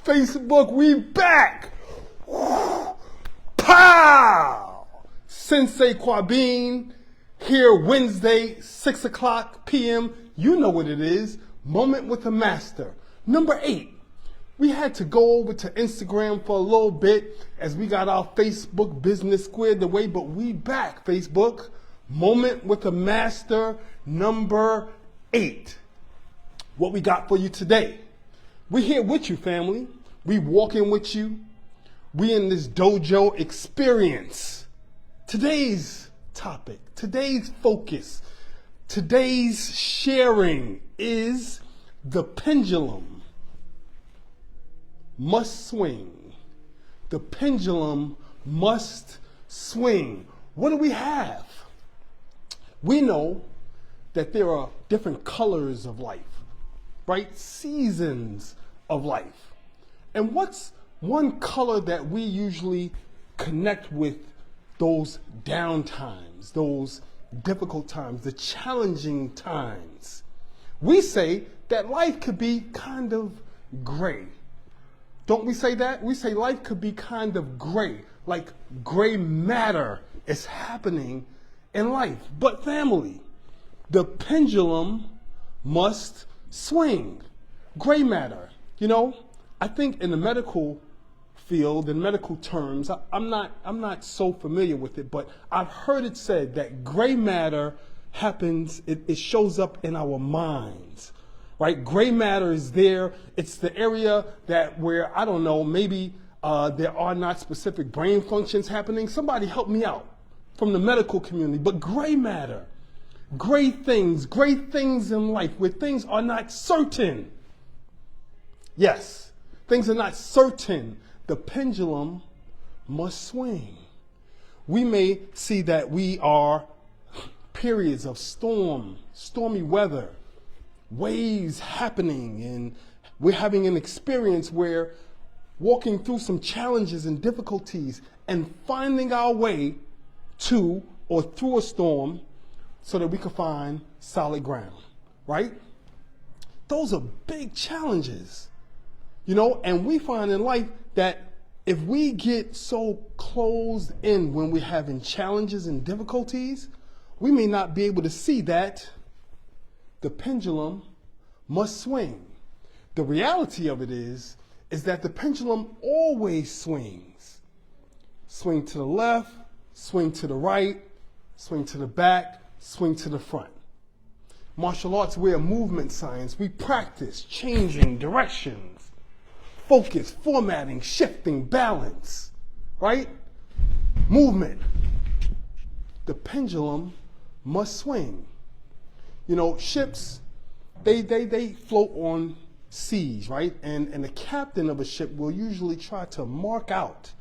Facebook, we back. Pow! Sensei Kwabine here Wednesday, 6 o'clock p.m. You know what it is. Moment with a Master. Number 8. We had to go over to Instagram for a little bit as we got our Facebook business squared away, but we back, Facebook. Moment with a Master, number 8. What we got for you today? We here with you, family. We walking with you. We in this dojo experience. Today's topic, today's focus, today's sharing is the pendulum must swing. The pendulum must swing. What do we have? We know that there are different colors of life, right? Seasons of life. And what's one color that we usually connect with those down times, those difficult times, the challenging times? We say that life could be kind of gray. Don't we say that? We say life could be kind of gray, like gray matter is happening in life. But family, the pendulum must swing. Gray matter. You know, I think in the medical field, in medical terms, I'm not so familiar with it, but I've heard it said that gray matter happens, it shows up in our minds, right? Gray matter is there. It's the area that where, I don't know, maybe there are not specific brain functions happening. Somebody help me out from the medical community. But gray matter, great things in life where things are not certain. Yes, things are not certain. The pendulum must swing. We may see that we are periods of stormy weather, waves happening, and we're having an experience where walking through some challenges and difficulties and finding our way to or through a storm so that we can find solid ground, right? Those are big challenges, you know, and we find in life that if we get so closed in when we're having challenges and difficulties, we may not be able to see that the pendulum must swing. The reality of it is that the pendulum always swings. Swing to the left, swing to the right, swing to the back, swing to the front. Martial arts, we're a movement science. We practice changing directions, focus, formatting, shifting, balance, right? Movement. The pendulum must swing. You know, ships, they float on seas, right? And the captain of a ship will usually try to mark out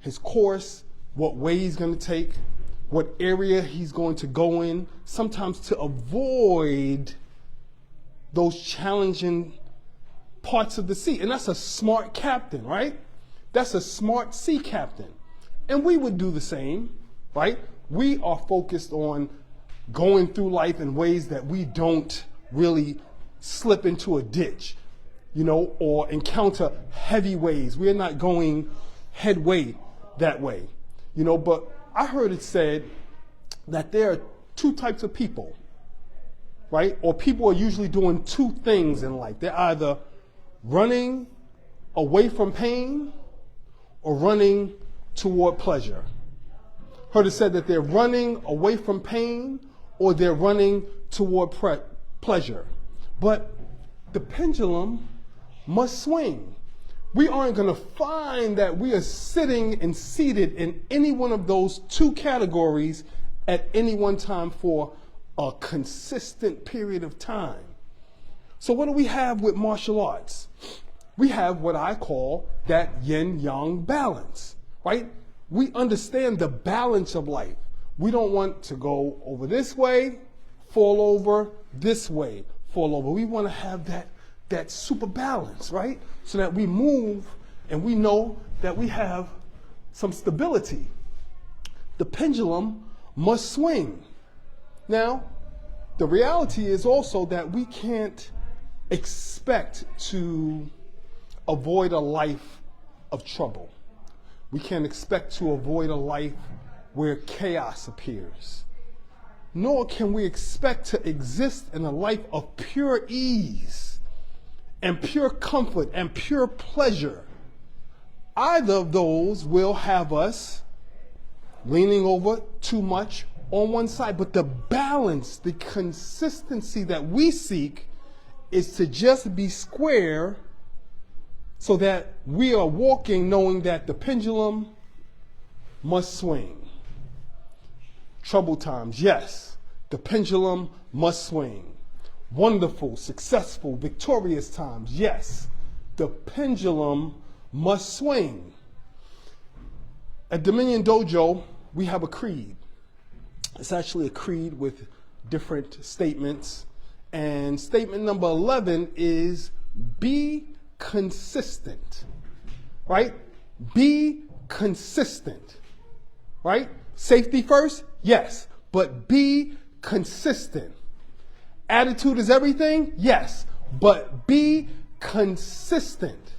his course, what way he's going to take, what area he's going to go in, sometimes to avoid those challenging parts of the sea. And that's a smart captain, right? That's a smart sea captain. And we would do the same, right? We are focused on going through life in ways that we don't really slip into a ditch, you know, or encounter heavy waves. We're not going headway that way, you know. But I heard it said that there are two types of people, right? Or people are usually doing two things in life. They're either running away from pain or running toward pleasure. Heard it said that they're running away from pain or they're running toward pleasure. But the pendulum must swing. We aren't going to find that we are sitting and seated in any one of those two categories at any one time for a consistent period of time. So what do we have with martial arts? We have what I call that yin-yang balance, right? We understand the balance of life. We don't want to go over this way, fall over this way, fall over. We want to have that super balance, right? So that we move and we know that we have some stability. The pendulum must swing. Now, the reality is also that we can't expect to avoid a life of trouble. We can't expect to avoid a life where chaos appears. Nor can we expect to exist in a life of pure ease and pure comfort and pure pleasure. Either of those will have us leaning over too much on one side. But the balance, the consistency that we seek is to just be square so that we are walking knowing that the pendulum must swing. Troubled times, yes, the pendulum must swing. Wonderful, successful, victorious times, yes, the pendulum must swing. At Dominion Dojo, we have a creed. It's actually a creed with different statements. And statement number 11 is be consistent, right? Be consistent, right? Safety first, yes, but be consistent. Attitude is everything, yes, but be consistent.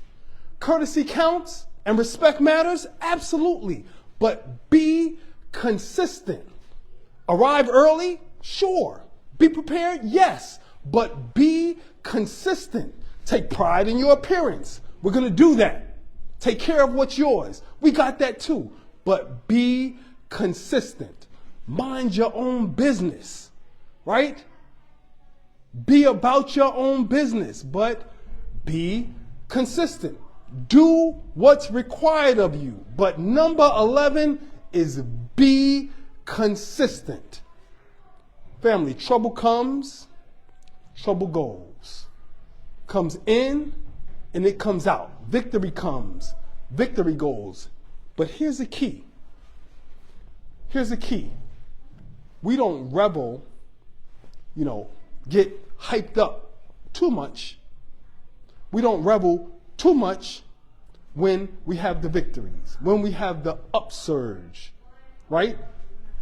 Courtesy counts and respect matters, absolutely, but be consistent. Arrive early, sure. Be prepared, yes, but be consistent. Take pride in your appearance. We're going to do that. Take care of what's yours. We got that too, but be consistent. Mind your own business, right? Be about your own business, but be consistent. Do what's required of you. But number 11 is be consistent. Family, trouble comes, trouble goes. Comes in and it comes out. Victory comes, victory goes. But here's the key. Here's the key. We don't rebel, get hyped up too much. We don't rebel too much when we have the victories, when we have the upsurge, right?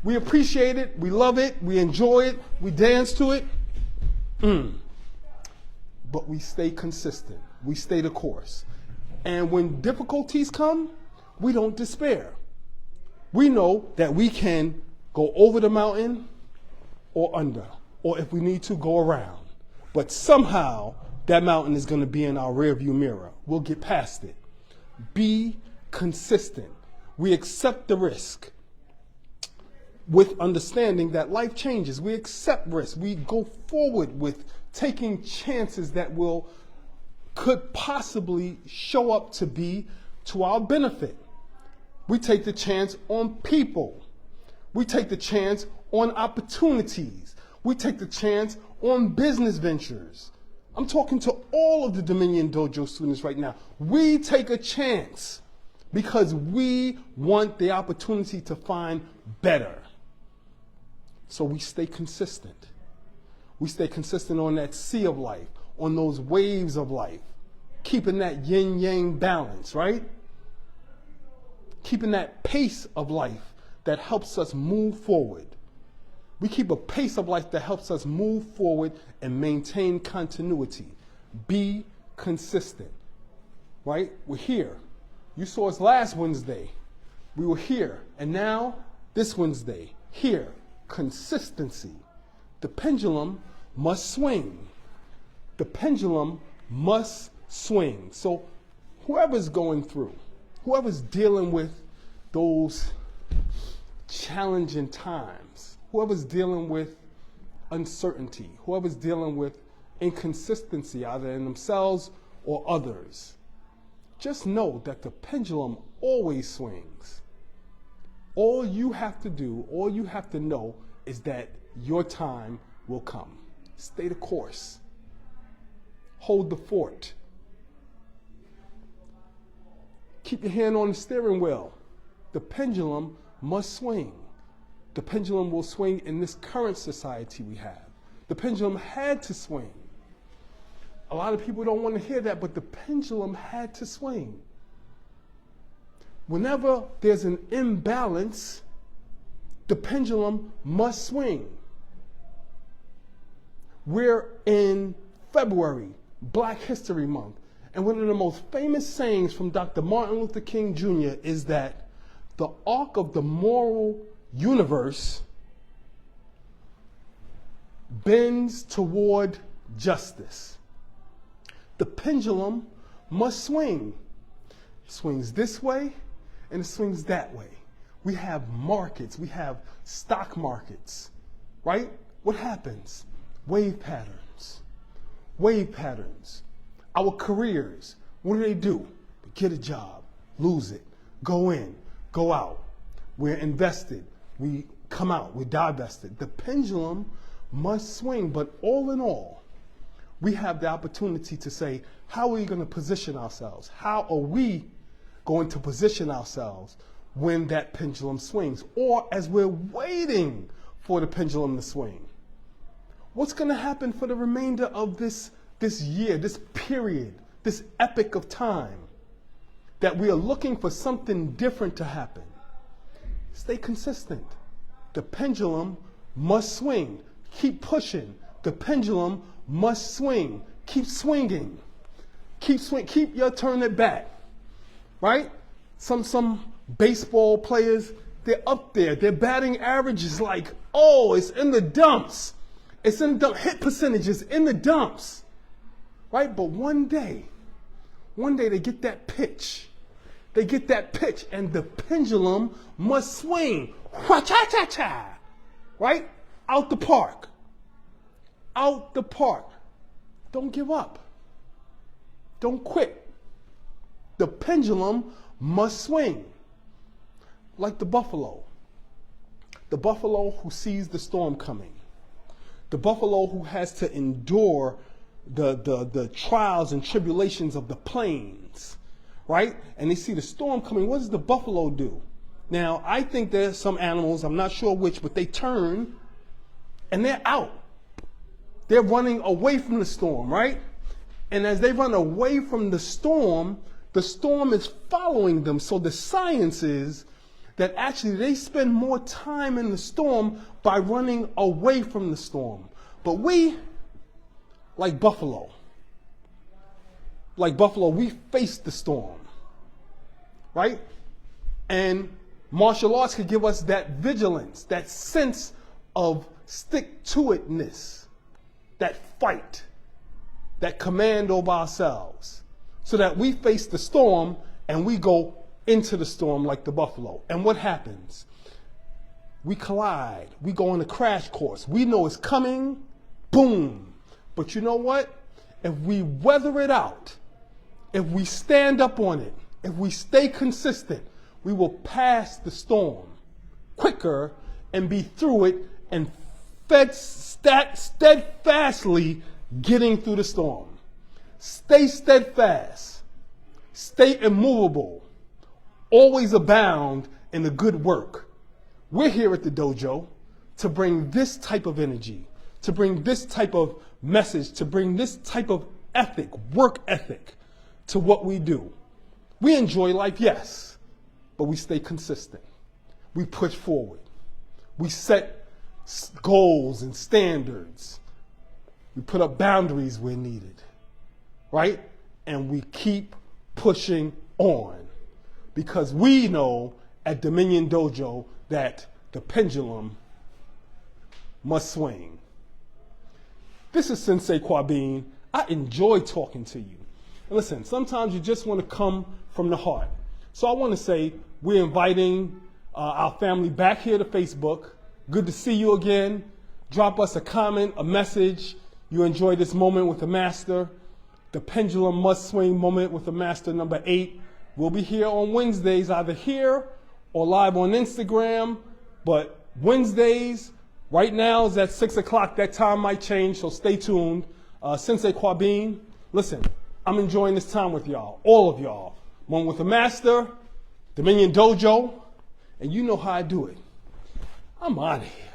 We appreciate it, we love it, we enjoy it, we dance to it. But we stay consistent. We stay the course. And when difficulties come, we don't despair. We know that we can go over the mountain or under, or if we need to, go around. But somehow that mountain is going to be in our rearview mirror. We'll get past it. Be consistent. We accept the risk with understanding that life changes. We accept risk. We go forward with taking chances that could possibly show up to be to our benefit. We take the chance on people. We take the chance on opportunities. We take the chance on business ventures. I'm talking to all of the Dominion Dojo students right now. We take a chance because we want the opportunity to find better. So we stay consistent. We stay consistent on that sea of life, on those waves of life, keeping that yin-yang balance, right? Keeping that pace of life that helps us move forward. We keep a pace of life that helps us move forward and maintain continuity. Be consistent, right? We're here. You saw us last Wednesday. We were here. And now, this Wednesday, here. Consistency. The pendulum must swing. The pendulum must swing. So whoever's going through, whoever's dealing with those challenging times, whoever's dealing with uncertainty, whoever's dealing with inconsistency either in themselves or others, just know that the pendulum always swings. All you have to do, all you have to know is that your time will come. Stay the course. Hold the fort. Keep your hand on the steering wheel. The pendulum must swing. The pendulum will swing in this current society we have. The pendulum had to swing. A lot of people don't want to hear that, but the pendulum had to swing. Whenever there's an imbalance, the pendulum must swing. We're in February, Black History Month, And one of the most famous sayings from Dr. Martin Luther King Jr. is that the arc of the moral universe bends toward justice. The pendulum must swing. It swings this way and it swings that way. We have markets, we have stock markets, right? What happens? Wave patterns. Wave patterns. Our careers, what do? We get a job, lose it, go in, go out. We're invested, we come out, we're divested. The pendulum must swing, but all in all, we have the opportunity to say, how are we going to position ourselves? How are we going to position ourselves when that pendulum swings, or as we're waiting for the pendulum to swing? What's going to happen for the remainder of this year, this period, this epoch of time that we are looking for something different to happen? Stay consistent. The pendulum must swing. Keep pushing. The pendulum must swing. Keep swinging. Keep your turn at bat. Right? Some baseball players, they're up there. Their batting average is like, oh, it's in the dumps. It's in the hit percentages in the dumps. Right? But one day they get that pitch. They get that pitch and the pendulum must swing. Cha-cha-cha-cha. Right? Out the park. Out the park. Don't give up. Don't quit. The pendulum must swing. Like the buffalo. The buffalo who sees the storm coming. The buffalo who has to endure the trials and tribulations of the plains, right? And they see the storm coming. What does the buffalo do? Now, I think there's some animals, I'm not sure which, but they turn and they're out. They're running away from the storm, right? And as they run away from the storm is following them. So the science is that actually they spend more time in the storm by running away from the storm. But we, like buffalo, we face the storm, right? And martial arts could give us that vigilance, that sense of stick-to-itness, that fight, that command over ourselves, so that we face the storm and we go into the storm like the buffalo. And what happens? We collide. We go on a crash course. We know it's coming. Boom. But you know what? If we weather it out, if we stand up on it, if we stay consistent, we will pass the storm quicker and be through it and steadfastly getting through the storm. Stay steadfast. Stay immovable. Always abound in the good work. We're here at the dojo to bring this type of energy, to bring this type of message, to bring this type of ethic, work ethic to what we do. We enjoy life, yes, but we stay consistent. We push forward. We set goals and standards. We put up boundaries where needed, right? And we keep pushing on because we know at Dominion Dojo that the pendulum must swing. This is Sensei Kwabin. I enjoy talking to you. And listen, sometimes you just want to come from the heart. So I want to say we're inviting our family back here to Facebook. Good to see you again. Drop us a comment, a message. You enjoyed this moment with the master. The pendulum must swing moment with the master number 8. We'll be here on Wednesdays, either here or live on Instagram. But Wednesdays, right now is at 6 o'clock. That time might change, so stay tuned. Sensei Kwabin, listen, I'm enjoying this time with y'all, all of y'all. Moment with the master, Dominion Dojo, and you know how I do it. I'm out of here.